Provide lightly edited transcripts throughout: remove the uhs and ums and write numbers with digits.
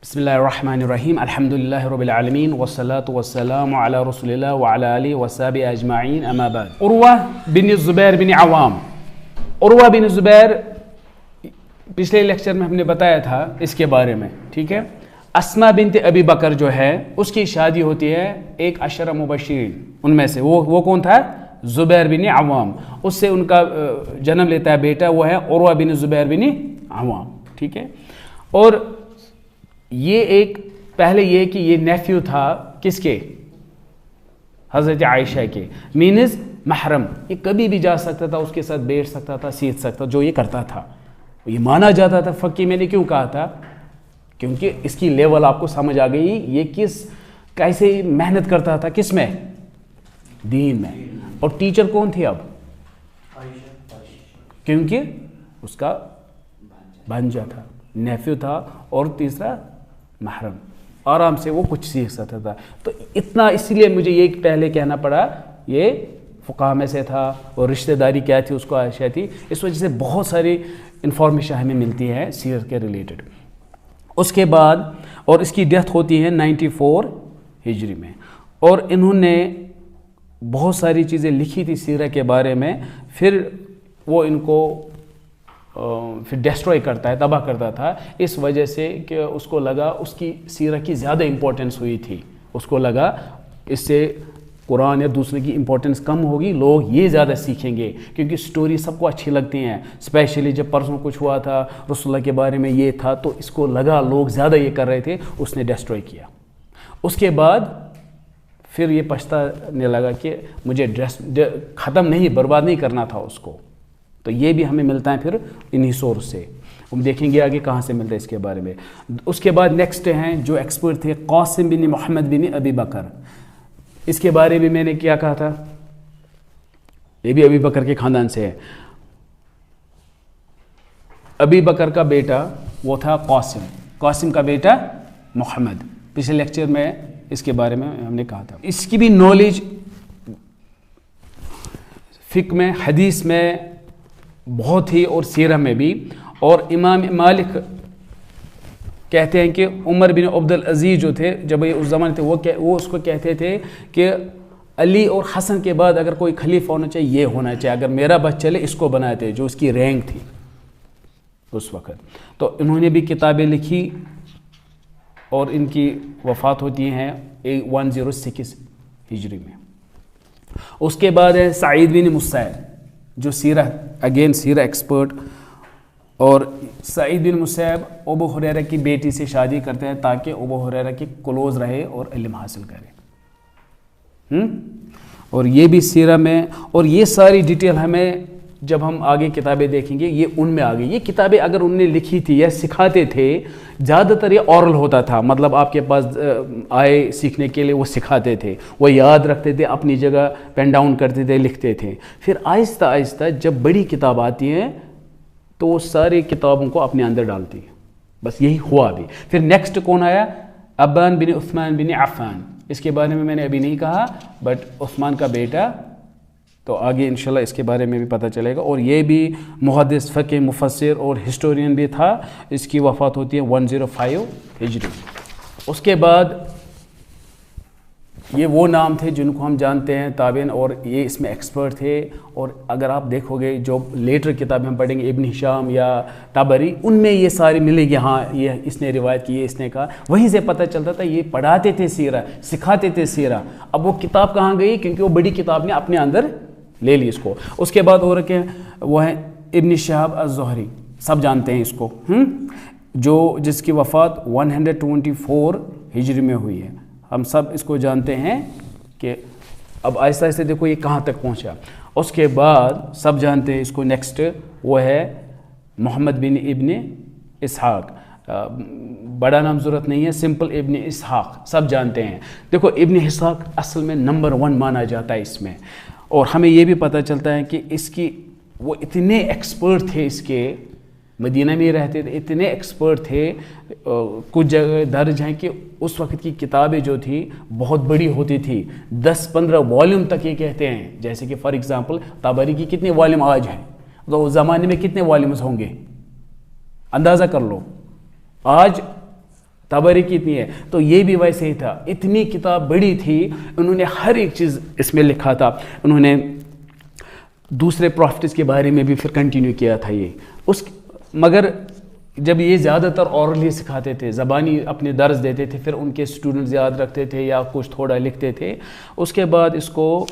बिस्मिल्लाहिर्रहमानिर्रहीम अल्हम्दुलिल्लाहि रब्बिल आलमीन वस्सलातु वस्सलामु अला रसूलिल्लाह व अला आलिहि वस्सहबिहि अजमाइन अम्मा बाद। उर्वा बिन ज़ुबैर बिन अवाम। उर्वा बिन ज़ुबैर पिछले लेक्चर में हमने बताया था इसके बारे में, ठीक है। अस्मा बिनत अबी बकर जो है उसकी शादी होती है एक अशरा मुबश्शिरीन उनमें से, वो कौन था? ज़ुबैर बिन अवाम। उससे उनका जन्म लेता है बेटा, वो है उर्वा बिन ज़ुबैर बिन अवाम, ठीक है। और ये एक पहले ये कि ये नेफ्यू था किसके? हज़रत आयशा के, मीन्स महरम। ये कभी भी जा सकता था, उसके साथ बैठ सकता था, सीख सकता, जो ये करता था ये माना जाता था। फ़की मैंने क्यों कहा था? क्योंकि इसकी लेवल आपको समझ आ गई, ये कैसे मेहनत करता था, किस में? दीन में। और टीचर कौन थी अब? क्योंकि उसका भांजा था, नेफ्यू था, और तीसरा महरम, आराम से वो कुछ सीख सकता था। तो इतना इसलिए मुझे ये पहले कहना पड़ा, ये फ़ुक़हा में से था और रिश्तेदारी क्या थी उसको आयशा थी। इस वजह से बहुत सारी इंफॉर्मेशन हमें मिलती है सीरत के रिलेटेड। उसके बाद और इसकी डेथ होती है 94 हिजरी में, और इन्होंने बहुत सारी चीज़ें लिखी थी सीरत के बारे में। फिर वो इनको फिर डिस्ट्रॉय करता है, तबाह करता था, इस वजह से कि उसको लगा उसकी सीरत की ज़्यादा इम्पोर्टेंस हुई थी। उसको लगा इससे कुरान या दूसरे की इम्पोर्टेंस कम होगी, लोग ये ज़्यादा सीखेंगे, क्योंकि स्टोरी सबको अच्छी लगती हैं। स्पेशली जब परसों कुछ हुआ था रसूलुल्लाह के बारे में ये था, तो इसको लगा लोग ज़्यादा ये कर रहे थे, उसने डिस्ट्रॉय किया। उसके बाद फिर ये पछताने लगा कि मुझे ख़त्म नहीं, बर्बाद नहीं करना था उसको। तो ये भी हमें मिलता है फिर इन्हीं सोर्स से। हम देखेंगे आगे कहाँ से मिलता है इसके बारे में। उसके बाद नेक्स्ट हैं जो एक्सपर्ट थे, क़ासिम बिन मोहम्मद बिन अबी बकर। इसके बारे में मैंने क्या कहा था? ये भी अबी बकर के ख़ानदान से है। अबी बकर का बेटा वो था क़ासिम, क़ासिम का बेटा मोहम्मद। पिछले लेक्चर में इसके बारे में हमने कहा था। इसकी भी नॉलेज फ़िक़्ह में, हदीस में बहुत ही, और सीरत में भी। और इमाम मालिक कहते हैं कि उमर बिन अब्दुल अजीज़ जो थे, जब ये उस ज़माने थे, वो उसको कहते थे कि अली और हसन के बाद अगर कोई खलीफा होना चाहिए ये होना चाहिए, अगर मेरा बस चले इसको बनाते, जो इसकी रैंक थी उस वक़्त। तो इन्होंने भी किताबें लिखी और इनकी वफ़ात होती हैं 106 हिजरी में। उसके बाद है सईद बिन मुसैब, जो सीरत, अगेन सीरत एक्सपर्ट। और सईद बिन मुसैब अबू हुरैरा की बेटी से शादी करते हैं ताकि अबू हुरैरा की क्लोज रहे और इल्म हासिल करे। और ये भी सीरत में, और ये सारी डिटेल हमें जब हम आगे किताबें देखेंगे ये उनमें आ गई। ये किताबें अगर उनने लिखी थी या सिखाते थे, ज़्यादातर ये ऑरल होता था, मतलब आपके पास आए सीखने के लिए वो सिखाते थे, वो याद रखते थे, अपनी जगह पेन डाउन करते थे, लिखते थे। फिर आहिस्ता आहिस्ता जब बड़ी किताब आती हैं तो वो सारी किताबों को अपने अंदर डालती है। बस यही हुआ अभी। फिर नेक्स्ट कौन आया? अब्बान बिन उस्मान बिन अफ़्फ़ान। इसके बारे में मैंने अभी नहीं कहा, बट उस्मान का बेटा, तो आगे इंशाल्लाह इसके बारे में भी पता चलेगा। और ये भी मुहद्दिस, फ़क़ीह, मुफस्सिर और हिस्टोरियन भी था। इसकी वफ़ात होती है 105 हिजरी। उसके बाद ये वो नाम थे जिनको हम जानते हैं ताबीन, और ये इसमें एक्सपर्ट थे। और अगर आप देखोगे जो लेटर किताबें हम पढ़ेंगे, इब्न हिशाम या तबरी, उनमें ये सारी मिलेगी, हाँ ये इसने रिवायत की, ये इसने कहा। वहीं से पता चलता था ये पढ़ाते थे सीरा, सिखाते थे सीरा। अब वो किताब कहाँ गई? क्योंकि वो बड़ी किताब ने अपने अंदर ले ली इसको। उसके बाद और के वो है इब्न शिहाब अज़-ज़ुहरी, सब जानते हैं इसको, जो जिसकी वफ़ात 124 हिजरी में हुई है। हम सब इसको जानते हैं कि अब आहिस्ता आहिस्ता देखो ये कहाँ तक पहुँचा। उसके बाद सब जानते हैं इसको, नेक्स्ट वो है मोहम्मद बिन इब्न इसहाक। बड़ा नाम ज़रूरत नहीं है, सिंपल इब्न इसहाक सब जानते हैं। देखो इब्न इसहाक असल में नंबर 1 माना जाता है इसमें। और हमें ये भी पता चलता है कि इसकी वो इतने एक्सपर्ट थे, इसके मदीना में रहते थे, इतने एक्सपर्ट थे। कुछ जगह दर्ज हैं कि उस वक्त की किताबें जो थी बहुत बड़ी होती थी, 10-15 वॉल्यूम तक ये कहते हैं। जैसे कि फॉर एग्जांपल तबरी की कितने वॉल्यूम आज हैं, तो उस ज़माने में कितने वॉल्यूम्स होंगे, अंदाज़ा कर लो। आज तबरी की इतनी है, तो ये भी वैसे ही था। इतनी किताब बड़ी थी, उन्होंने हर एक चीज़ इसमें लिखा था। उन्होंने दूसरे प्रॉफिट्स के बारे में भी फिर कंटिन्यू किया था ये मगर जब ये ज़्यादातर ऑरली सिखाते थे, ज़बानी अपने दर्स देते थे, फिर उनके स्टूडेंट्स याद रखते थे या कुछ थोड़ा लिखते थे। उसके बाद इसको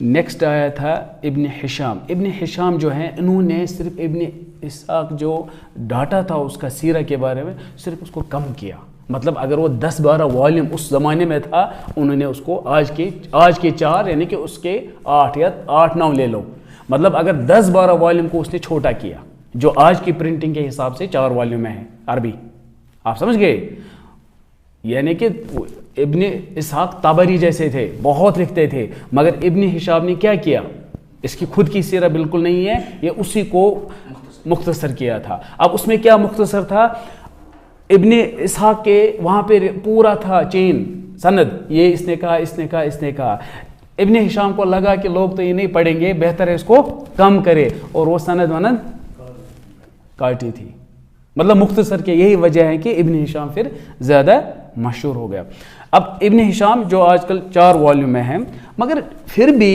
नेक्स्ट आया था इब्न हिशाम। इब्न हिशाम जो हैं, इन्होंने सिर्फ इब्न इसहाक जो डाटा था उसका सीरा के बारे में, सिर्फ उसको कम किया। मतलब अगर वो 10-12 वॉल्यूम उस ज़माने में था, उन्होंने उसको आज के 4 यानी कि उसके 8 या 8-9 ले लो, मतलब अगर 10-12 वॉल्यूम को उसने छोटा किया, जो आज की प्रिंटिंग के हिसाब से 4 वॉल्यूम में है अरबी। आप समझ गए? यानी कि इब्न इसहाक तबरी जैसे थे, बहुत लिखते थे, मगर इब्न हिशाम ने क्या किया, इसकी खुद की सीरा बिल्कुल नहीं है, ये उसी को मुख्तसर किया था। अब उसमें क्या मुख्तसर था, इब्न इसहाक के वहाँ पे पूरा था चेन सनद, ये इसने कहा, इसने कहा, इसने कहा। इब्न हिशाम को लगा कि लोग तो ये नहीं पढ़ेंगे, बेहतर है इसको कम करे, और वो सनद वनद काटी थी। मतलब मुख्तसर के यही वजह है कि इब्न हिशाम फिर ज़्यादा मशहूर हो गया। अब इब्न हिशाम जो आजकल 4 वॉल्यूम में है, मगर फिर भी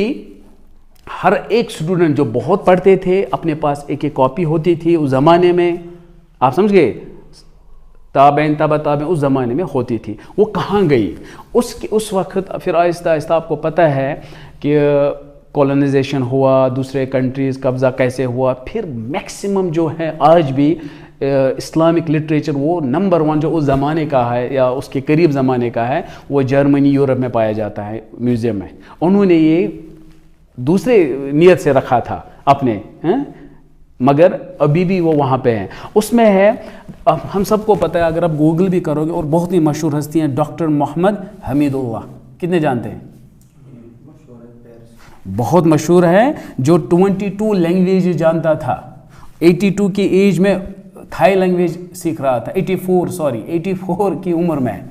हर एक स्टूडेंट जो बहुत पढ़ते थे, अपने पास एक एक कॉपी होती थी उस ज़माने में। आप समझ गए? ताबेन ताबेन उस ज़माने में होती थी। वो कहाँ गई? उस वक्त फिर आहिस्ता आहिस्ता आपको पता है कि कॉलोनाइजेशन हुआ, दूसरे कंट्रीज़ कब्ज़ा कैसे हुआ। फिर मैक्सिमम जो है आज भी इस्लामिक लिटरेचर वो नंबर 1 जो उस ज़माने का है या उसके करीब ज़माने का है, वो जर्मनी यूरोप में पाया जाता है म्यूज़ियम में। उन्होंने ये दूसरे नियत से रखा था अपने हैं, मगर अभी भी वो वहाँ पे हैं। उसमें है, अब हम सबको पता है, अगर आप गूगल भी करोगे, और बहुत ही मशहूर हस्ती हैं डॉक्टर मोहम्मद हमीदुल्लाह। कितने जानते हैं? बहुत मशहूर है, जो 22 लैंग्वेज जानता था। 82 की एज में थाई लैंग्वेज सीख रहा था, 84 की उम्र में,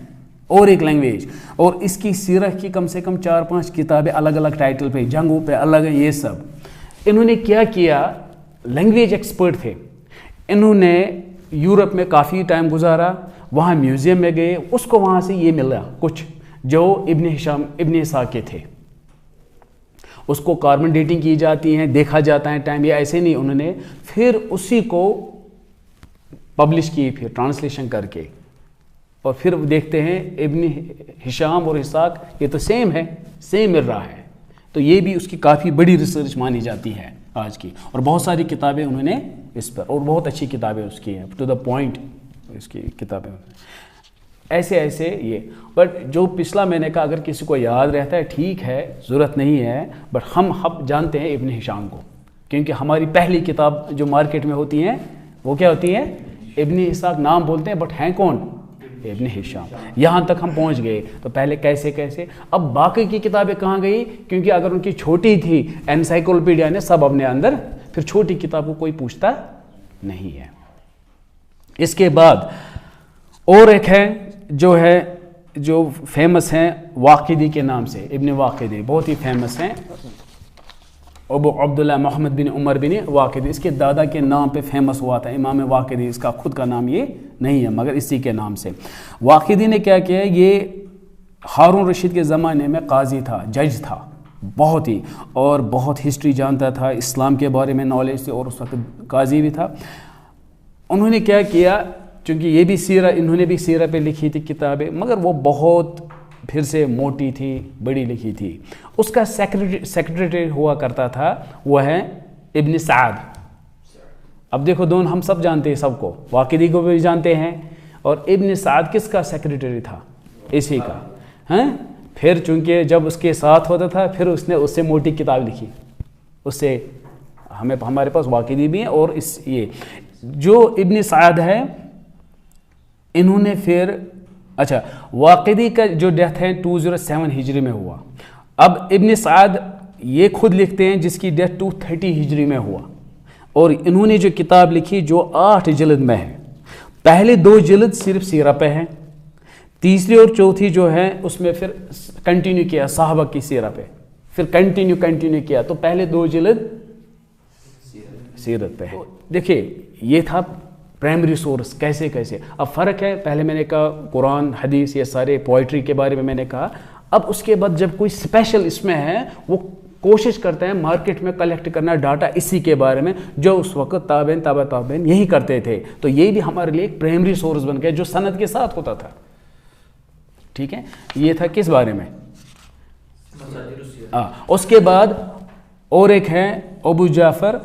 और एक लैंग्वेज। और इसकी सीरत की कम से कम 4-5 किताबें अलग अलग टाइटल पे, जंगों पे अलग है, ये सब। इन्होंने क्या किया, लैंग्वेज एक्सपर्ट थे, इन्होंने यूरोप में काफ़ी टाइम गुजारा, वहाँ म्यूज़ियम में गए, उसको वहाँ से ये मिला कुछ जो इब्न इसहाक के थे। उसको कार्बन डेटिंग की जाती है, देखा जाता है टाइम, ये ऐसे नहीं। उन्होंने फिर उसी को पब्लिश की, फिर ट्रांसलेशन करके, और फिर देखते हैं इब्न हिशाम और इसहाक ये तो सेम है, सेम मिल रहा है। तो ये भी उसकी काफ़ी बड़ी रिसर्च मानी जाती है आज की, और बहुत सारी किताबें उन्होंने इस पर, और बहुत अच्छी किताबें उसकी हैं, टू द पॉइंट इसकी किताबें ऐसे ऐसे ये। बट जो पिछला मैंने कहा, अगर किसी को याद रहता है ठीक है, ज़रूरत नहीं है, बट हम जानते हैं इब्न हिशाम को, क्योंकि हमारी पहली किताब जो मार्केट में होती हैं वो क्या होती है, इब्न इसहाक नाम बोलते हैं, बट हैं कौन, इब्न हिशाम। यहाँ तक हम पहुँच गए। तो पहले कैसे कैसे, अब बाकी की किताबें कहाँ गई, क्योंकि अगर उनकी छोटी थी, एनसाइक्लोपीडिया ने सब अपने अंदर, फिर छोटी किताब को कोई पूछता नहीं है। इसके बाद और एक है जो फेमस हैं वाक़िदी के नाम से, इब्न वाक़िदी बहुत ही फेमस हैं। अबू अब्दुल्ला मोहम्मद बिन उमर बिन वाक़िदी, इसके दादा के नाम पे फेमस हुआ था इमाम वाक़िदी। इसका खुद का नाम ये नहीं है, मगर इसी के नाम से। वाक़िदी ने क्या किया, ये हारून रशीद के ज़माने में काजी था, जज था बहुत ही, और बहुत हिस्ट्री जानता था, इस्लाम के बारे में नॉलेज थी, और उस वक्त काजी भी था। उन्होंने क्या किया, चूँकि ये भी सीरा, इन्होंने भी सीरा पे लिखी थी किताबें, मगर वो बहुत फिर से मोटी थी, बड़ी लिखी थी। उसका सेक्रेटरी हुआ करता था, वो है इब्न साद। अब देखो, दोनों हम सब जानते हैं, सबको, वाक़िदी को भी जानते हैं, और इब्न साद किसका सेक्रेटरी था, इसी का हैं। फिर चूँकि जब उसके साथ होता था, फिर उसने उससे मोटी किताब लिखी, उससे हमारे पास वाक़िदी भी है। और ये जो इब्न साद है, इन्होंने फिर, अच्छा, वाक़िदी का जो डेथ है 207 हिजरी में हुआ। अब इब्न साद ये खुद लिखते हैं जिसकी डेथ 230 हिजरी में हुआ, और इन्होंने जो किताब लिखी जो 8 जिल्द में है। पहले 2 जिल्द सिर्फ सीरा पे हैं, तीसरी और चौथी जो है उसमें फिर कंटिन्यू किया साहबा की सीरा पे, फिर कंटिन्यू किया, तो पहले 2 जिल्द सीरत पे है। देखिए, ये था प्राइमरी सोर्स कैसे कैसे। अब फ़र्क है, पहले मैंने कहा कुरान हदीस ये सारे पोइट्री के बारे में मैंने कहा, अब उसके बाद जब कोई स्पेशल इसमें है वो कोशिश करते हैं मार्केट में कलेक्ट करना डाटा इसी के बारे में जो उस वक्त ताबेन यही करते थे। तो ये भी हमारे लिए एक प्राइमरी सोर्स बन गया जो सनद के साथ होता था। ठीक है, ये था किस बारे में। उसके बाद और एक है अबू जाफर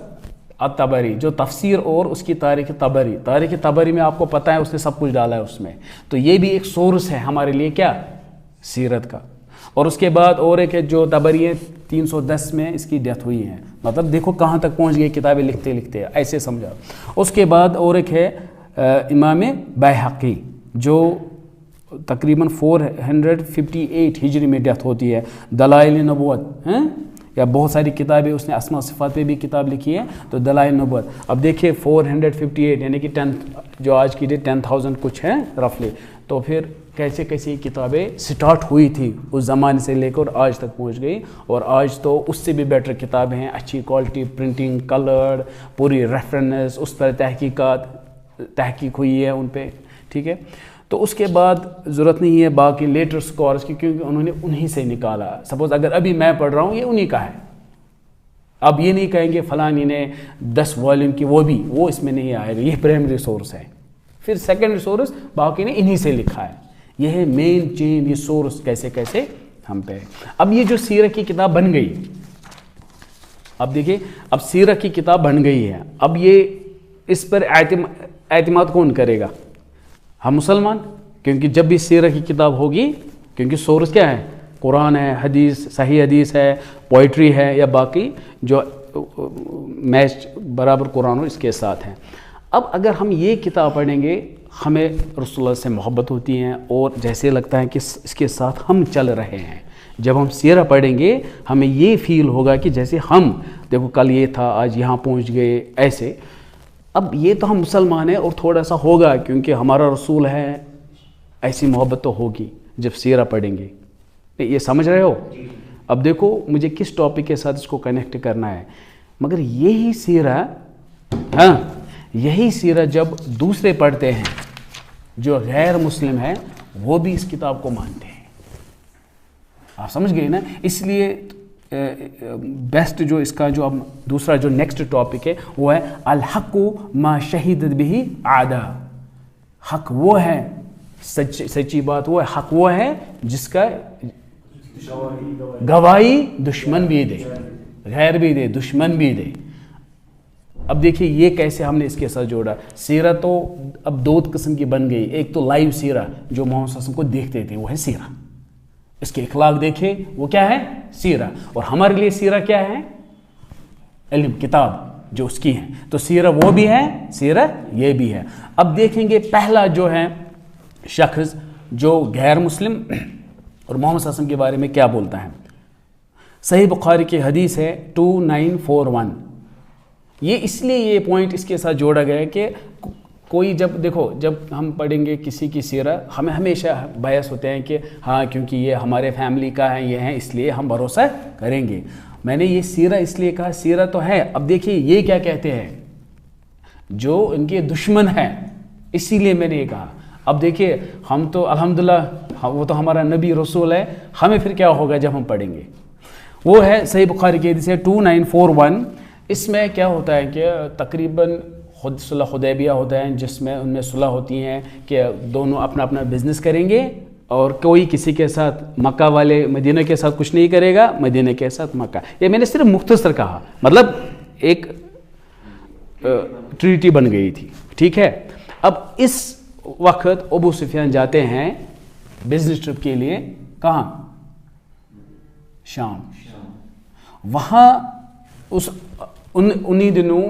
अत-तबरी जो तफसीर और उसकी तारीख तबरी में आपको पता है उसने सब कुछ डाला है उसमें, तो ये भी एक सोर्स है हमारे लिए क्या, सीरत का। और उसके बाद और एक है जो तबरी है 310 में इसकी डेथ हुई है, मतलब देखो कहाँ तक पहुँच गई किताबें लिखते लिखते, ऐसे समझा। उसके बाद और एक है इमाम बैहक़ी जो तकरीबन 458 हिजरी में डेथ होती है, दलाइल नबुवत हैं, या बहुत सारी किताबें उसने अस्मा सिफ़ात पे भी किताब लिखी है, तो दलाइल नबुवत। अब देखिए 458 यानी कि 10 जो आज की डेट 10,000 कुछ है रफली, तो फिर कैसे कैसे किताबें स्टार्ट हुई थी उस ज़माने से लेकर आज तक पहुंच गई। और आज तो उससे भी बेटर किताबें हैं, अच्छी क्वालिटी प्रिंटिंग, कलर्ड, पूरी रेफरेंस, उस पर तहकीक हुई है उन पर। ठीक है, तो उसके बाद ज़रूरत नहीं है बाकी लेटर स्कॉलर्स की, क्योंकि उन्होंने उन्हीं से निकाला। सपोज़ अगर अभी मैं पढ़ रहा हूँ ये उन्हीं का है, अब ये नहीं कहेंगे फलानी ने 10 वॉल्यूम की, वो इसमें नहीं आएगा, ये प्राइमरी सोर्स है। फिर सेकेंडरी सोर्स बाकी ने इन्हीं से लिखा है, ये है मेन चेन, ये सोर्स कैसे कैसे हम पे है। अब ये जो सीरत की किताब बन गई, अब देखिए अब सीरत की किताब बन गई है, अब ये इस पर एतमाद कौन करेगा, हम मुसलमान, क्योंकि जब भी सीरत की किताब होगी, क्योंकि सोर्स क्या है, कुरान है, हदीस, सही हदीस है, पोइट्री है, या बाकी जो मैच बराबर कुरान और इसके साथ हैं। अब अगर हम ये किताब पढ़ेंगे हमें रसूलुल्लाह से मोहब्बत होती है और जैसे लगता है कि इसके साथ हम चल रहे हैं। जब हम सीरा पढ़ेंगे हमें ये फील होगा कि जैसे हम देखो कल ये था आज यहाँ पहुँच गए, ऐसे। अब ये तो हम मुसलमान हैं और थोड़ा सा होगा क्योंकि हमारा रसूल है, ऐसी मोहब्बत तो होगी जब सीरा पढ़ेंगे। ये समझ रहे हो। अब देखो मुझे किस टॉपिक के साथ इसको कनेक्ट करना है, मगर यही सीरा, हाँ यही सीरा जब दूसरे पढ़ते हैं जो गैर मुस्लिम है वो भी इस किताब को मानते हैं। आप समझ गए ना। इसलिए बेस्ट जो इसका जो अब दूसरा जो नेक्स्ट टॉपिक है वो है अल हक़्क़ु मा शहीदत बिही आदा। हक वो है, सच्ची बात वो है, हक वो है जिसका गवाही दुश्मन भी दे, गैर भी दे, दुश्मन भी दे। अब देखिए ये कैसे हमने इसके साथ जोड़ा। सीरा तो अब दो किस्म की बन गई, एक तो लाइव सीरा जो मोहम्मद सल्लल्लाहु अलैहि वसल्लम को देखते थे वो है सीरा, इसके इखलाक देखे वो क्या है सीरा। और हमारे लिए सीरा क्या है, इल्म किताब जो उसकी है, तो सीरा वो भी है, सीरा ये भी है। अब देखेंगे पहला जो है शख्स जो गैर मुस्लिम और मोहम्मद सल्लल्लाहु अलैहि वसल्लम के बारे में क्या बोलता है। सही बुखारी की हदीस है 2941। ये इसलिए ये पॉइंट इसके साथ जोड़ा गया है कि कोई जब देखो जब हम पढ़ेंगे किसी की सीरा हमें हमेशा बायस होते हैं कि हाँ क्योंकि ये हमारे फैमिली का है, ये है, इसलिए हम भरोसा करेंगे। मैंने ये सीरा इसलिए कहा, सीरा तो है। अब देखिए ये क्या कहते हैं, जो इनके दुश्मन है, इसीलिए मैंने ये कहा। अब देखिए हम तो अल्हम्दुलिल्लाह वो तो हमारा नबी रसूल है, हमें फिर क्या होगा जब हम पढ़ेंगे। वो है सही बुखारी की हदीस है 2941। इसमें क्या होता है कि तकरीबन सुलह हुदैबिया होता है जिसमें उनमें सुलह होती हैं कि दोनों अपना अपना बिजनेस करेंगे और कोई किसी के साथ, मक्का वाले मदीना के साथ कुछ नहीं करेगा, मदीना के साथ मक्का। ये मैंने सिर्फ मुख्तसर कहा, मतलब एक ट्रीटी बन गई थी। ठीक है, अब इस वक्त अबू सुफियान जाते हैं बिजनेस ट्रिप के लिए, कहाँ, शाम। वहाँ उन्हीं दिनों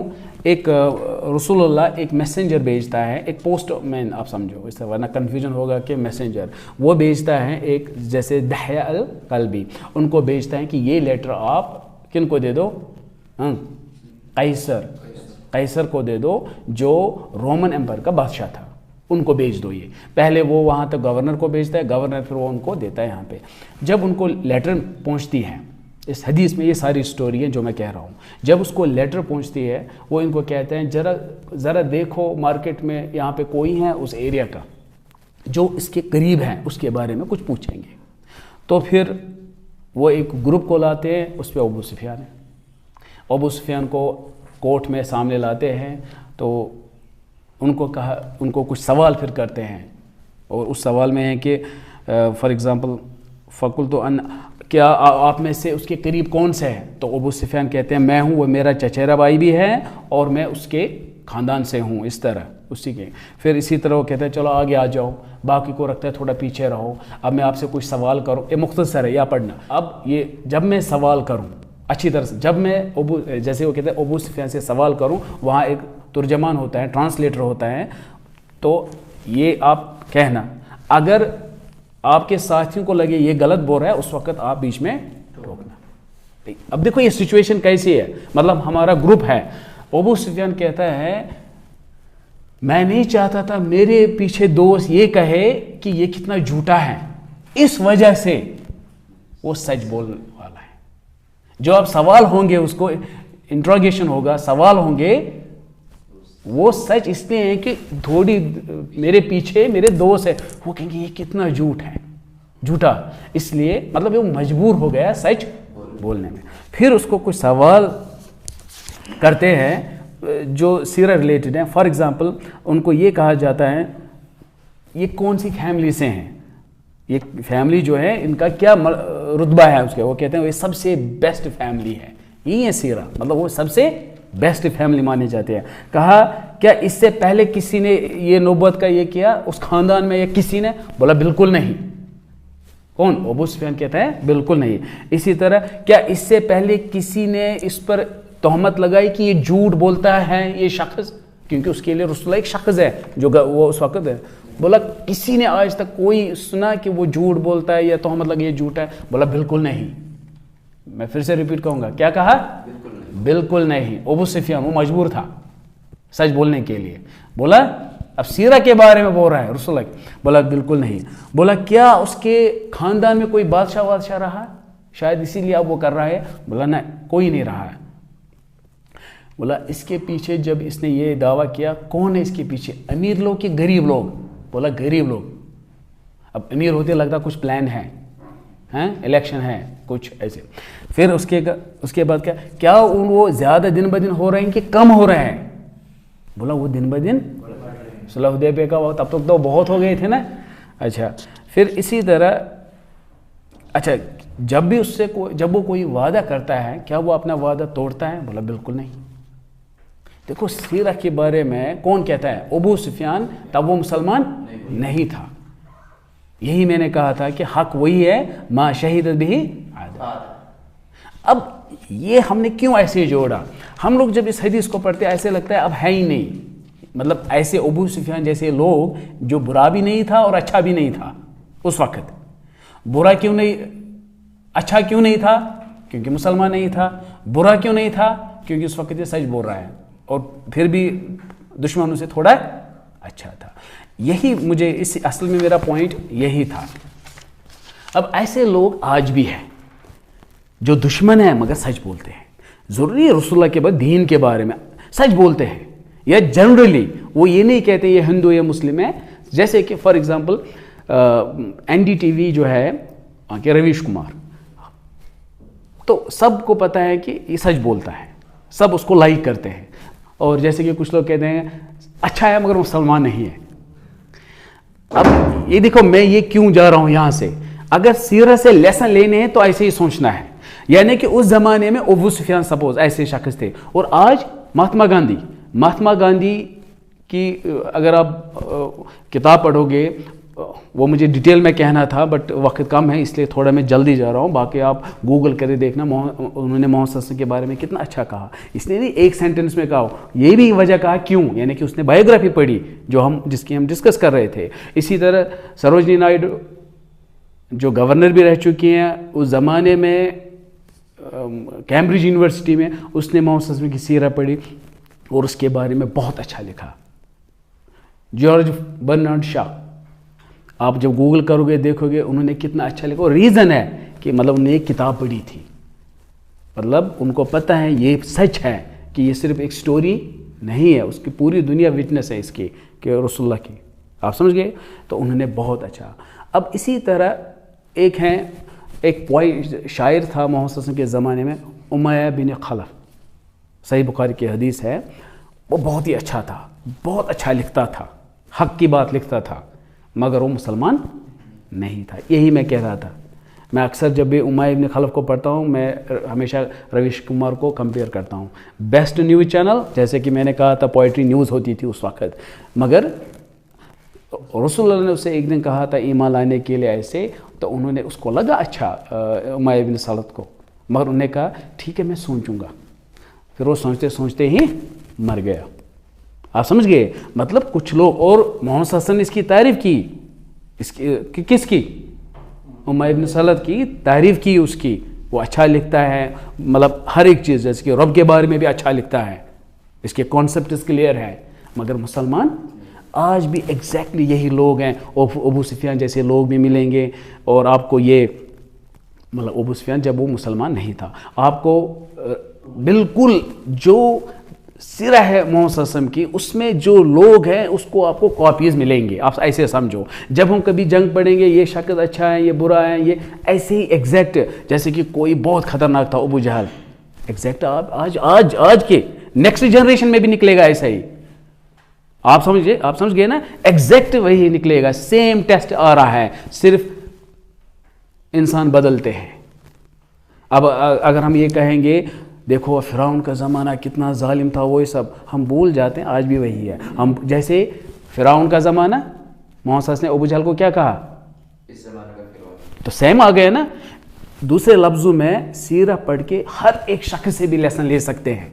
एक रसूलुल्लाह एक मैसेंजर भेजता है, एक पोस्टमैन आप समझो, इससे वरना कन्फ्यूजन होगा कि मैसेंजर, वो भेजता है एक जैसे दहया अल कल्बी, उनको भेजता है कि ये लेटर आप किन को दे दो, कैसर को दे दो जो रोमन एम्पायर का बादशाह था, उनको भेज दो। ये पहले वो वहाँ तक गवर्नर को भेजता है, गवर्नर फिर वो उनको देता है यहाँ पे। जब उनको लेटर पहुँचती है اس حدیث میں یہ ساری سٹوری ہیں جو میں کہہ رہا ہوں. جب اس کو لیٹر پہنچتی ہے وہ ان کو کہتے ہیں ذرا دیکھو مارکیٹ میں یہاں پہ کوئی ہے اس ایریا کا جو اس کے قریب ہیں, اس کے بارے میں کچھ پوچھیں گے. تو پھر وہ ایک گروپ کو لاتے ہیں, اس پہ ابو سفیان ہے. ابو سفیان کو کورٹ میں سامنے لاتے ہیں تو ان کو کچھ سوال پھر کرتے ہیں, اور اس سوال میں ہے کہ فار ایگزامپل فقل تو ان کیا آپ میں سے اس کے قریب کون سے ہے؟ تو ابو سفیان کہتے ہیں میں ہوں, وہ میرا چچیرا بھائی بھی ہے اور میں اس کے خاندان سے ہوں, اس طرح اسی کے. پھر اسی طرح وہ کہتے ہیں چلو آگے آ جاؤ, باقی کو رکھتا ہے تھوڑا پیچھے رہو, اب میں آپ سے کچھ سوال کروں. یہ مختصر ہے یا پڑھنا. اب یہ جب میں سوال کروں اچھی طرح سے, جب میں جیسے وہ کہتے ہیں ابو سفیان سے سوال کروں, وہاں ایک ترجمان ہوتا ہے, ٹرانسلیٹر ہوتا ہے, تو یہ آپ کہنا, اگر آپ کے ساتھیوں کو لگے یہ غلط بول رہا ہے اس وقت آپ بیچ میں ٹوکنا. اب دیکھو یہ سچویشن کیسی ہے, مطلب ہمارا گروپ ہے. ابو سفیان کہتا ہے میں نہیں چاہتا تھا میرے پیچھے دوست یہ کہے کہ یہ کتنا جھوٹا ہے, اس وجہ سے وہ سچ بولنے والا ہے. جو اب سوال ہوں گے, اس کو انٹروگیشن ہوگا, سوال ہوں گے, وہ سچ اس لیے ہے کہ تھوڑی میرے پیچھے میرے دوست ہے, وہ کہیں گے یہ کتنا جھوٹا, اس لیے مطلب وہ مجبور ہو گیا سچ بولنے میں. پھر اس کو کچھ سوال کرتے ہیں جو سیرت ریلیٹڈ ہیں. فار ایگزامپل ان کو یہ کہا جاتا ہے یہ کون سی فیملی سے ہیں, یہ فیملی جو ہے ان کا کیا رتبہ ہے اس کے, وہ کہتے ہیں یہ سب سے بیسٹ فیملی ہے. یہی ہے سیرہ, مطلب وہ سب سے بیسٹ فیملی مانے جاتے ہیں. کہا کیا اس سے پہلے کسی نے یہ نبوت کا یہ کیا اس خاندان میں, یا کسی نے؟ بولا بالکل نہیں. کون؟ ابو سفیان کہتا ہے بالکل نہیں. اسی طرح کیا اس سے پہلے کسی نے اس پر تہمت لگائی کہ یہ جھوٹ بولتا ہے یہ شخص, کیونکہ اس کے لیے رسول ایک شخص ہے جو وہ اس وقت ہے. بولا کسی نے آج تک کوئی سنا کہ وہ جھوٹ بولتا ہے یا تہمت لگی یہ جھوٹ ہے؟ بولا بالکل نہیں. میں پھر سے ریپیٹ کروں گا, کیا کہا؟ بالکل نہیں. ابو سفیان وہ مجبور تھا سچ بولنے کے لیے. بولا اب سیرہ کے بارے میں بول رہا ہے رسول اللہ, بولا بالکل نہیں. بولا کیا اس کے خاندان میں کوئی بادشاہ رہا, شاید اسی لیے اب وہ کر رہا ہے؟ بولا نہیں, کوئی نہیں رہا ہے. بولا اس کے پیچھے جب اس نے یہ دعویٰ کیا, کون ہے اس کے پیچھے, امیر لوگ کہ غریب لوگ؟ بولا غریب لوگ. اب امیر ہوتے لگتا کچھ پلان ہے, الیکشن ہے کچھ ایسے. پھر اس کے بعد کیا وہ زیادہ دن بدن ہو رہے ہیں کہ کم ہو رہے ہیں؟ بولا وہ دن بدن صلح حدیبیہ کا وقت تب تک تو بہت ہو گئے تھے نا. اچھا پھر اسی طرح اچھا جب بھی اس سے جب وہ کوئی وعدہ کرتا ہے کیا وہ اپنا وعدہ توڑتا ہے؟ بولا بالکل نہیں. دیکھو سیرہ کے بارے میں کون کہتا ہے؟ ابو سفیان. تب وہ مسلمان نہیں تھا. یہی میں نے کہا تھا کہ حق وہی ہے ما شہیدت بھی. اب یہ ہم نے کیوں ایسے جوڑا؟ ہم لوگ جب اس حدیث کو پڑھتے ہیں ایسے لگتا ہے اب ہے ہی نہیں, مطلب ایسے ابو سفیان جیسے لوگ جو برا بھی نہیں تھا اور اچھا بھی نہیں تھا اس وقت. برا کیوں نہیں, اچھا کیوں نہیں تھا؟ کیونکہ مسلمان نہیں تھا. برا کیوں نہیں تھا؟ کیونکہ اس وقت یہ سچ بول رہا ہے, اور پھر بھی دشمنوں سے تھوڑا اچھا تھا. یہی مجھے اس اصل میں میرا پوائنٹ یہی تھا. اب ایسے لوگ آج بھی ہیں جو دشمن ہیں مگر سچ بولتے ہیں. ضروری رسول اللہ کے بعد دین کے بارے میں سچ بولتے ہیں, یا جنرلی وہ یہ نہیں کہتے یہ ہندو یا مسلم ہے. جیسے کہ for example N D T V جو ہے کہ رویش کمار, تو سب کو پتہ ہے کہ یہ سچ بولتا ہے, سب اس کو لائک کرتے ہیں. اور جیسے کہ کچھ لوگ کہتے ہیں اچھا ہے مگر مسلمان نہیں ہے. اب یہ دیکھو میں یہ کیوں جا رہا ہوں یہاں سے, اگر سیرت سے لیسن لینے ہیں تو ایسے ہی سوچنا ہے. یعنی کہ اس زمانے میں ابو سفیان سپوز ایسے شخص تھے, اور آج مہاتما گاندھی کی اگر آپ کتاب پڑھو گے, وہ مجھے ڈیٹیل میں کہنا تھا بٹ وقت کم ہے اس لیے تھوڑا میں جلدی جا رہا ہوں. باقی آپ گوگل کرے دیکھنا انہوں نے محمد صلی اللہ علیہ وسلم کے بارے میں کتنا اچھا کہا. اس نے نہیں ایک سینٹنس میں کہا, یہ بھی وجہ کہا کیوں, یعنی کہ اس نے بایوگرافی پڑھی جس کی ہم ڈسکس کر رہے تھے. اسی طرح سروجنی نائیڈو جو گورنر بھی رہ چکی ہیں اس زمانے میں کیمبرج یونیورسٹی میں, اس نے محمد صلی اللہ علیہ وسلم کی سیرت پڑھی اور اس کے بارے میں بہت اچھا لکھا. جارج برنارڈ شاہ آپ جب گوگل کرو گے دیکھو گے انہوں نے کتنا اچھا لکھا, اور ریزن ہے کہ مطلب انہوں نے ایک کتاب پڑھی تھی مطلب ان کو پتہ ہے یہ سچ ہے کہ یہ صرف ایک سٹوری نہیں ہے, اس کی پوری دنیا وٹنس ہے اس کی کہ رسول اللہ کی. آپ سمجھ گئے؟ تو انہوں نے بہت اچھا. اب اسی طرح ایک شاعر تھا محمد صلی اللہ علیہ وسلم کے زمانے میں, امیہ بن خلف, صحیح بخاری کی حدیث ہے. وہ بہت ہی اچھا تھا, بہت اچھا لکھتا تھا, حق کی بات لکھتا تھا, مگر وہ مسلمان نہیں تھا. یہی میں کہہ رہا تھا. میں اکثر جب بھی امیہ بن خلف کو پڑھتا ہوں میں ہمیشہ رویش کمار کو کمپیئر کرتا ہوں. بیسٹ نیوز چینل, جیسے کہ میں نے کہا تھا پوئٹری نیوز ہوتی تھی اس وقت, مگر رسول اللہ نے اسے ایک دن کہا تھا ایمان لانے کے لیے ایسے, تو انہوں نے اس کو لگا اچھا امیہ بن خلف کو, مگر انہوں نے کہا ٹھیک ہے میں سوچوں گا. پھر وہ سوچتے سوچتے ہی مر گیا. آپ سمجھ گئے؟ مطلب کچھ لوگ, اور محمد صلی اللہ علیہ وسلم نے اس کی تعریف کی, اس کی کس کی؟ امیہ بن خلف کی تعریف کی اس کی. وہ اچھا لکھتا ہے, مطلب ہر ایک چیز, جیسے کہ رب کے بارے میں بھی اچھا لکھتا ہے, اس کے کانسیپٹس کلیئر ہیں, مگر مسلمان آج بھی ایگزیکٹلی یہی لوگ ہیں. ابو سفیان جیسے لوگ بھی ملیں گے, اور آپ کو یہ مطلب ابو سفیان جب وہ مسلمان نہیں تھا, آپ کو بالکل جو سیرہ ہے محمد صلی اللہ علیہ وسلم کی, اس میں جو لوگ ہیں اس کو آپ کو کاپیز ملیں گے. آپ ایسے سمجھو, جب ہم کبھی جنگ پڑھیں گے یہ شخص اچھا ہے یہ برا ہے, یہ ایسے ہی ایگزیکٹ, جیسے کہ کوئی بہت خطرناک تھا ابو جہل, ایگزیکٹ آج کے نیکسٹ جنریشن میں بھی نکلے گا ایسا ہی. آپ سمجھ گئے نا, ایگزیکٹ وہی نکلے گا. سیم ٹیسٹ آ رہا ہے, صرف انسان بدلتے ہیں. اب اگر ہم یہ کہیں گے دیکھو فرعون کا زمانہ کتنا ظالم تھا, وہ سب ہم بھول جاتے ہیں, آج بھی وہی ہے. ہم جیسے فرعون کا زمانہ, محمد صلی اللہ علیہ وسلم نے ابو جہل کو کیا کہا, اس زمانے کا فرعون, تو سیم آ گئے نا. دوسرے لفظوں میں سیرہ پڑھ کے ہر ایک شخص سے بھی لیسن لے سکتے ہیں.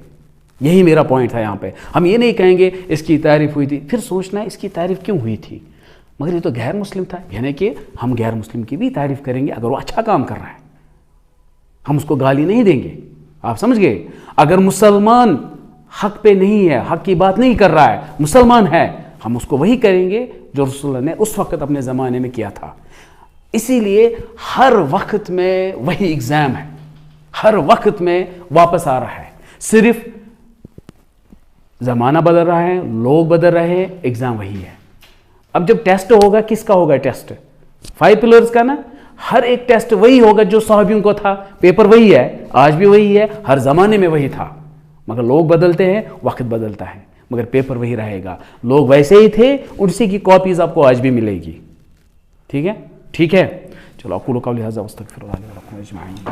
یہی میرا پوائنٹ تھا یہاں پہ. ہم یہ نہیں کہیں گے اس کی تعریف ہوئی تھی, پھر سوچنا ہے اس کی تعریف کیوں ہوئی تھی, مگر یہ تو غیر مسلم تھا, یعنی کہ ہم غیر مسلم کی بھی تعریف کریں گے اگر وہ اچھا کام کر رہا ہے, ہم اس کو گالی نہیں دیں گے. آپ سمجھ گئے؟ اگر مسلمان حق پہ نہیں ہے, حق کی بات نہیں کر رہا ہے, مسلمان ہے, ہم اس کو وہی کریں گے جو رسول اللہ نے اس وقت اپنے زمانے میں کیا تھا. اسی لیے ہر وقت میں وہی ایگزام ہے, ہر وقت میں واپس آ رہا ہے, صرف زمانہ بدل رہا ہے, لوگ بدل رہے ہیں, ایگزام وہی ہے. اب جب ٹیسٹ ہوگا, کس کا ہوگا ٹیسٹ؟ 5 پلرز کا نا. ہر ایک ٹیسٹ وہی ہوگا جو صحابیوں کو تھا, پیپر وہی ہے, آج بھی وہی ہے, ہر زمانے میں وہی تھا, مگر لوگ بدلتے ہیں, وقت بدلتا ہے, مگر پیپر وہی رہے گا. لوگ ویسے ہی تھے, اسی کی کاپیز آپ کو آج بھی ملے گی. ٹھیک ہے؟ چلو اقول قولی ھذا واستغفر اللہ لی ولکم اجمعین.